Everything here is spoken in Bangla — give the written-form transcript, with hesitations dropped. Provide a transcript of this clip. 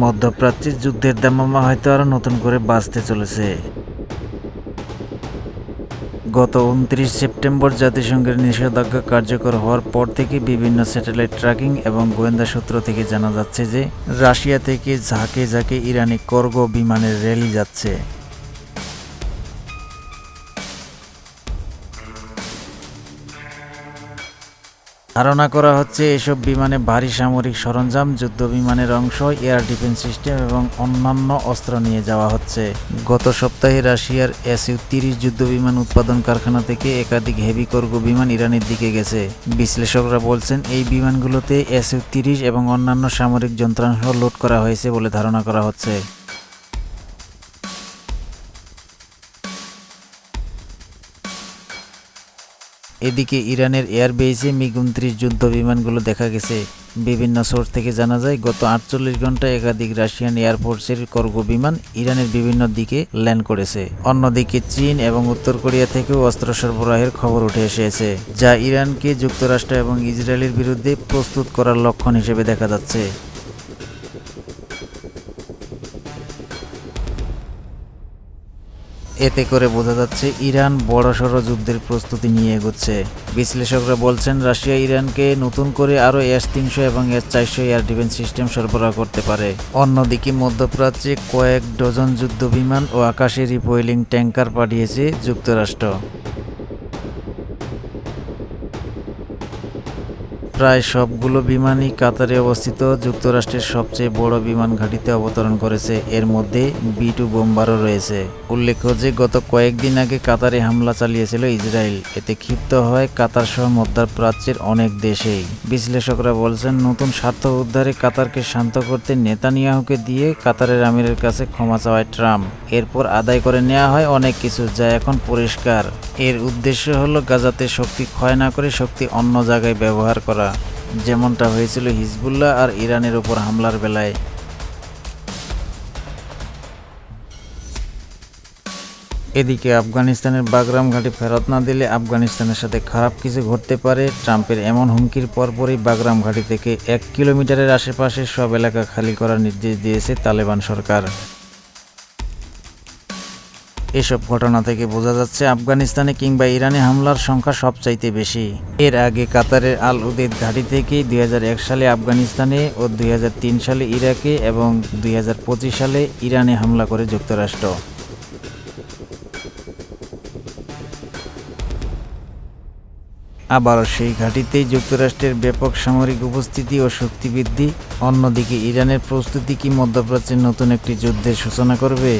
মধ্যপ্রাচ্যের যুদ্ধের দামামা হয়তো আরও নতুন করে বাজতে চলেছে। গত ২৯ সেপ্টেম্বর জাতিসংঘের নিষেধাজ্ঞা কার্যকর হওয়ার পর থেকে বিভিন্ন স্যাটেলাইট ট্র্যাকিং এবং গোয়েন্দা সূত্র থেকে জানা যাচ্ছে যে রাশিয়া থেকে ঝাঁকে ঝাঁকে ইরানি কার্গো বিমানের র্যালি যাচ্ছে। ধারণা করা হচ্ছে এসব বিমানে ভারী সামরিক সরঞ্জাম, যুদ্ধ বিমানের অংশ, এয়ার ডিফেন্স সিস্টেম এবং অন্যান্য অস্ত্র নিয়ে যাওয়া হচ্ছে। গত সপ্তাহে রাশিয়ার Su-30 যুদ্ধ বিমান উৎপাদন কারখানা থেকে একাধিক হেভি কার্গো বিমান ইরানের দিকে গেছে। বিশ্লেষকরা বলছেন এই বিমানগুলোতে Su-30 এবং অন্যান্য সামরিক যন্ত্রাংশ লোড করা হয়েছে বলে ধারণা করা হচ্ছে। এদিকে ইরানের এয়ারবেসে মিগ-29 যুদ্ধ বিমানগুলো দেখা গেছে। বিভিন্ন সোর্স থেকে জানা যায় গত ৪৮ ঘন্টায় একাধিক রাশিয়ান এয়ারফোর্সের কার্গো বিমান ইরানের বিভিন্ন দিকে ল্যান্ড করেছে। অন্যদিকে চীন এবং উত্তর কোরিয়া থেকেও অস্ত্র সরবরাহের খবর উঠে এসেছে, যা ইরানকে যুক্তরাষ্ট্র এবং ইসরায়েলের বিরুদ্ধে প্রস্তুত করার লক্ষণ হিসেবে দেখা যাচ্ছে। এতে করে বোঝা যাচ্ছে ইরান বড়সড় যুদ্ধের প্রস্তুতি নিয়ে এগোচ্ছে। বিশ্লেষকরা বলছেন রাশিয়া ইরানকে নতুন করে আরও S-300 এবং S-400 এয়ার ডিফেন্স সিস্টেম সরবরাহ করতে পারে। অন্যদিকে মধ্যপ্রাচ্যে কয়েক ডজন যুদ্ধ বিমান ও আকাশে রিফুয়েলিং ট্যাঙ্কার পাঠিয়েছে যুক্তরাষ্ট্র। প্রায় সবগুলো বিমানই কাতারে অবস্থিত যুক্তরাষ্ট্রের সবচেয়ে বড় বিমান ঘাঁটিতে অবতরণ করেছে। এর মধ্যে B-2 বোম্বারও রয়েছে। উল্লেখ্য যে গত কয়েকদিন আগে কাতারে হামলা চালিয়েছিল ইসরায়েল। এতে ক্ষিপ্ত হয় কাতার সহ মধ্যপ্রাচ্যের অনেক দেশেই। বিশ্লেষকরা বলছেন নতুন স্বার্থ উদ্ধারে কাতারকে শান্ত করতে নেতানিয়াহুকে দিয়ে কাতারের আমিরের কাছে ক্ষমা চাওয়ায় ট্রাম্প। এরপর আদায় করে নেওয়া হয় অনেক কিছু, যা এখন পরিষ্কার। এর উদ্দেশ্য হলো গাজাতে শক্তি ক্ষয় না করে শক্তি অন্য জায়গায় ব্যবহার করা, যেমনটা হয়েছিল হিজবুল্লাহ আর ইরানের উপর হামলার বেলায়। এদিকে আফগানিস্তানের বাগরাম ঘাঁটি ফেরত না দিলে আফগানিস্তানের সাথে খারাপ কিছু ঘটতে পারে। ট্রাম্পের এমন হুমকির পরপরই বাগরাম ঘাঁটি থেকে ১ কিলোমিটারের আশেপাশে সব এলাকা খালি করার নির্দেশ দিয়েছে তালেবান সরকার। এসব ঘটনা থেকে বোঝা যাচ্ছে আফগানিস্তানে কিংবা ইরানে হামলার সংখ্যা সবচাইতে বেশি। এর আগে কাতারের আল উদেদ ঘাঁটি থেকে ২০০১ সালে আফগানিস্তানে ও ২০০৩ সালে ইরাকে এবং ২০২৫ সালে ইরানে হামলা করে যুক্তরাষ্ট্র। আবারও সেই ঘাঁটিতেই যুক্তরাষ্ট্রের ব্যাপক সামরিক উপস্থিতি ও শক্তি বৃদ্ধি। অন্যদিকে ইরানের প্রস্তুতি কি মধ্যপ্রাচ্যের নতুন একটি যুদ্ধের সূচনা করবে?